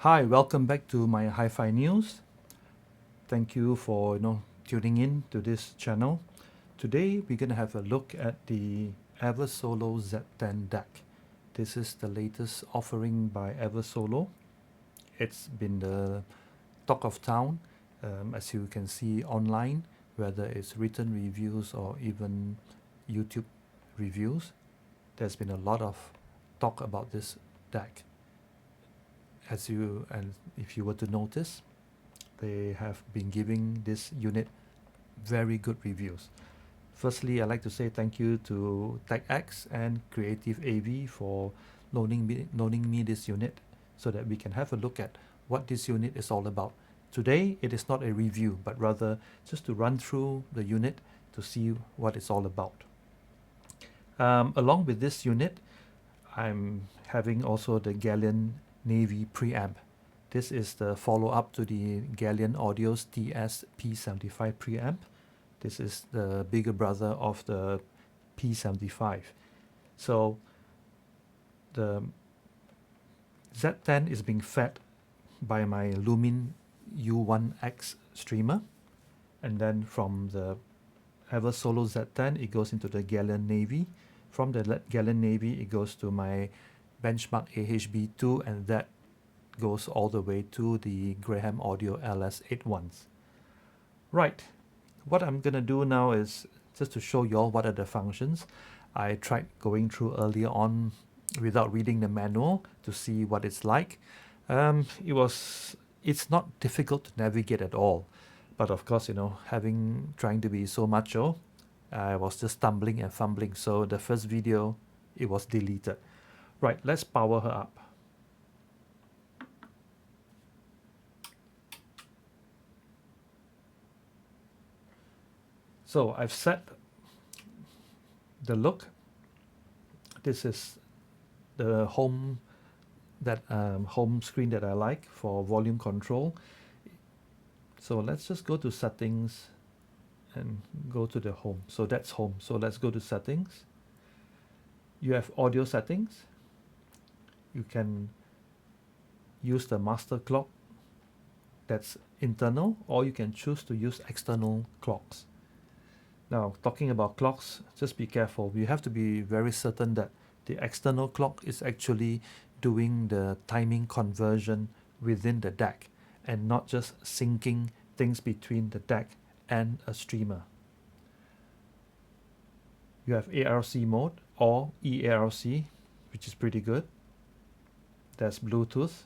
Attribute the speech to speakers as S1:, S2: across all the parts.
S1: Hi, welcome back to my Hi-Fi News. Thank you for tuning in to this channel. Today we're gonna have a look at the EverSolo Z10 deck. This is the latest offering by EverSolo. It's been the talk of town, as you can see online, whether it's written reviews or even YouTube reviews. There's been a lot of talk about this deck. And if you were to notice, they have been giving this unit very good reviews. Firstly, I'd like to say thank you to TechX and Creative AV for loaning me this unit so that we can have a look at what this unit is all about. Today, it is not a review, but rather just to run through the unit to see what it's all about. Along with this unit, I'm having also the Galleon Navy preamp. This is the follow-up to the Galleon Audio's TS P75 preamp. This is the bigger brother of the P75. So the Z10 is being fed by my Lumin U1X streamer, and then from the EverSolo Z10 it goes into the Galleon Navy. From the Galleon Navy it goes to my Benchmark AHB2, and that goes all the way to the Graham Audio LS81s. Right, what I'm gonna do now is just to show you all what are the functions. I tried going through earlier on without reading the manual to see what it's like. It's not difficult to navigate at all, but of course, trying to be so macho, I was just stumbling and fumbling, so the first video, it was deleted. Right, let's power her up. So I've set the look. This is the home screen that I like for volume control. So let's just go to settings and go to the home. So that's home. So let's go to settings. You have audio settings. You can use the master clock that's internal, or you can choose to use external clocks. Now, talking about clocks, just be careful. You have to be very certain that the external clock is actually doing the timing conversion within the DAC and not just syncing things between the DAC and a streamer. You have ARC mode or eARC, which is pretty good. There's Bluetooth.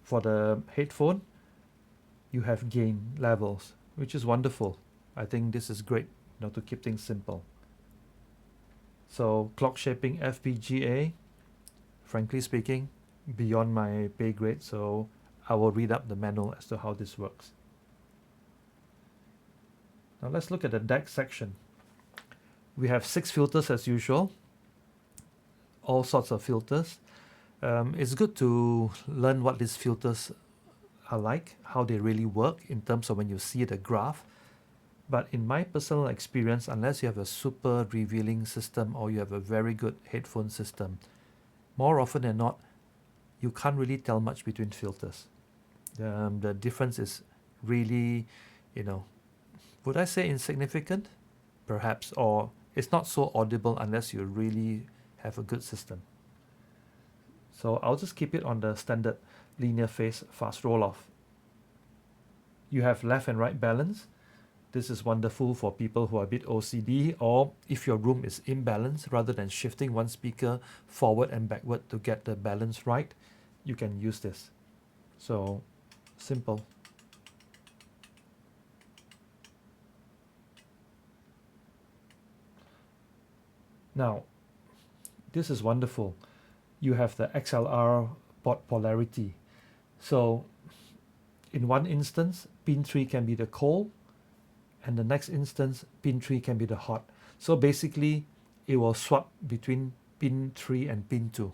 S1: For the headphone, you have gain levels, which is wonderful. I think this is great, to keep things simple. So clock shaping FPGA, frankly speaking, beyond my pay grade, so I will read up the manual as to how this works. Now let's look at the DAC section. We have 6 filters as usual, all sorts of filters. It's good to learn what these filters are like, how they really work in terms of when you see the graph. But in my personal experience, unless you have a super revealing system or you have a very good headphone system, more often than not, you can't really tell much between filters. The difference is really, would I say insignificant? Perhaps, or it's not so audible unless you really have a good system. So I'll just keep it on the standard linear phase fast roll off. You have left and right balance. This is wonderful for people who are a bit OCD, or if your room is imbalanced, rather than shifting one speaker forward and backward to get the balance right, you can use this. So simple. Now, this is wonderful. You have the XLR port polarity. So in one instance, pin 3 can be the cold, and the next instance, pin 3 can be the hot. So basically, it will swap between pin 3 and pin 2.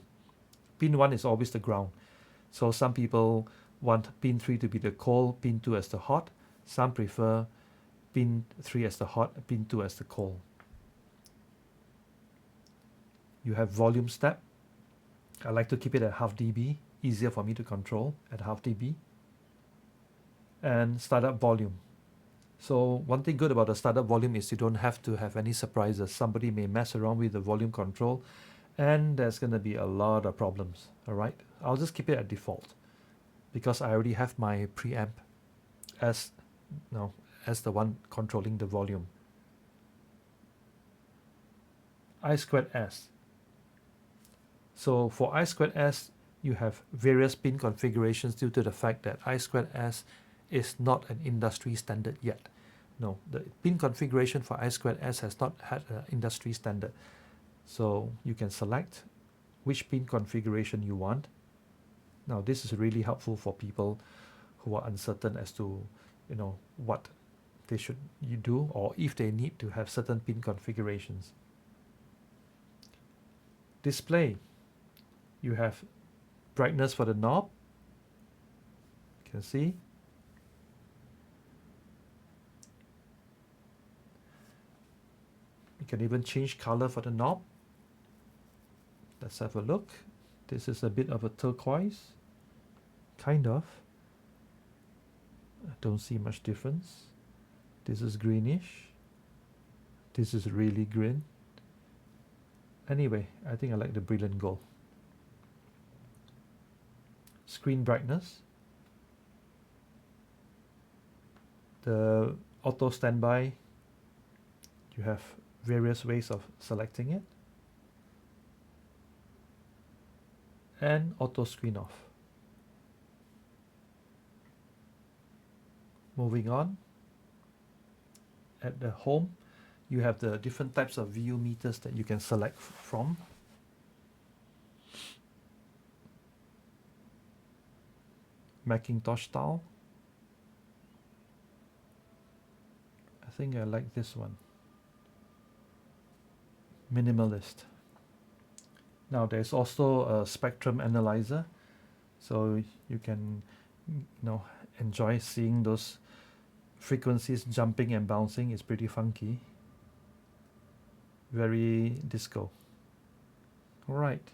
S1: Pin 1 is always the ground. So some people want pin 3 to be the cold, pin 2 as the hot. Some prefer pin 3 as the hot, pin 2 as the cold. You have volume step. I like to keep it at half dB easier for me to control at half dB. And startup volume. So one thing good about the startup volume is you don't have to have any surprises. Somebody may mess around with the volume control and there's going to be a lot of problems. All right, I'll just keep it at default because I already have my preamp as the one controlling the volume. I2S. So for I2S, you have various pin configurations due to the fact that I2S is not an industry standard yet. No, the pin configuration for I2S has not had an industry standard. So you can select which pin configuration you want. Now this is really helpful for people who are uncertain as to what they should do, or if they need to have certain pin configurations. Display. You have brightness for the knob. You can see. You can even change color for the knob. Let's have a look. This is a bit of a turquoise. Kind of. I don't see much difference. This is greenish. This is really green. Anyway, I think I like the brilliant gold. Screen brightness. The auto standby, you have various ways of selecting it. And auto screen off. Moving on. At the home, you have the different types of VU meters that you can select from. Macintosh style. I think I like this one. Minimalist. Now there's also a spectrum analyzer, so you can enjoy seeing those frequencies jumping and bouncing. It's pretty funky. Very disco. Alright.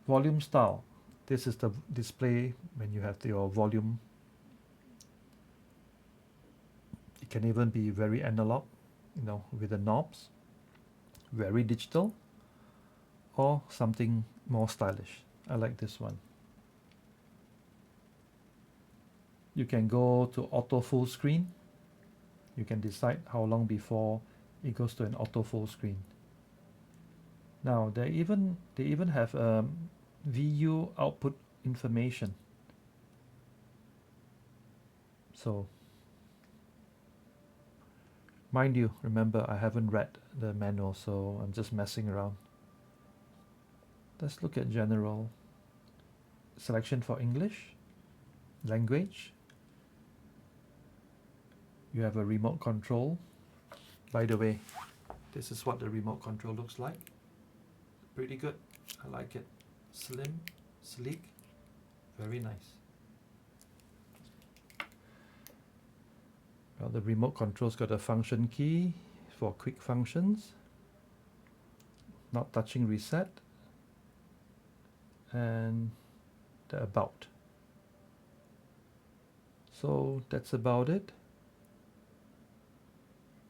S1: Volume style. This is the display when you have your volume. It can even be very analog, with the knobs. Very digital. Or something more stylish. I like this one. You can go to auto full screen. You can decide how long before it goes to an auto full screen. Now they even have VU output information. So mind you, remember I haven't read the manual, so I'm just messing around. Let's look at general. Selection for English, language. You have a remote control. By the way, this is what the remote control looks like. Pretty good. I like it. Slim, sleek, very nice. Well, the remote control's got a function key for quick functions. Not touching reset. And the about. So that's about it.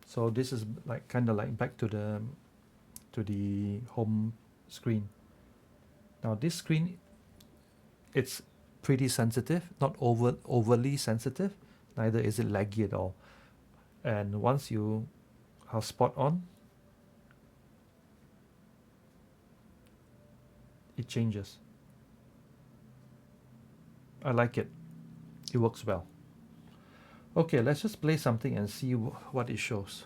S1: So this is kind of like back to the home screen. Now this screen, it's pretty sensitive, not overly sensitive, neither is it laggy at all. And once you are spot on, it changes. I like it. It works well. Okay, let's just play something and see what it shows.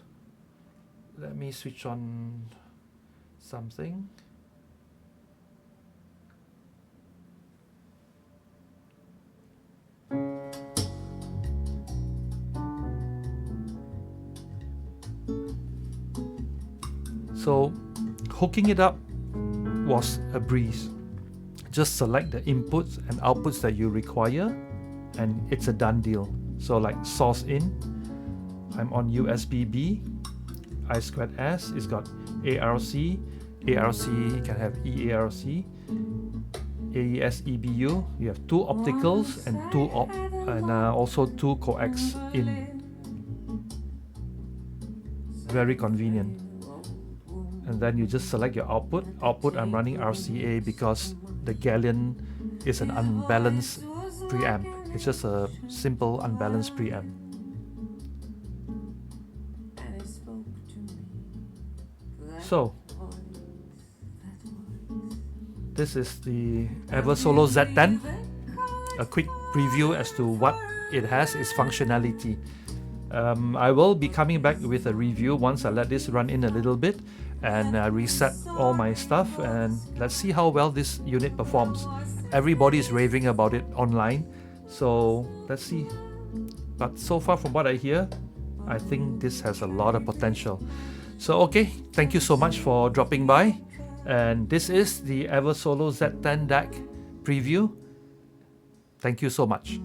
S1: Let me switch on something. So hooking it up was a breeze. Just select the inputs and outputs that you require and it's a done deal. So like source in, I'm on USB-B, I2S, it's got ARC, ARC can have EARC, AES EBU. You have 2 opticals and also 2 coax in. Very convenient. And then you just select your output. Output, I'm running RCA because the galleon is an unbalanced preamp. It's just a simple unbalanced preamp. So this is the EverSolo Z10. A quick preview as to what it has, its functionality. I will be coming back with a review once I let this run in a little bit and reset all my stuff, and let's see how well this unit performs. Everybody is raving about it online, so let's see. But so far from what I hear, I think this has a lot of potential. So okay, thank you so much for dropping by, and this is the EverSolo Z10 DAC preview. Thank you so much.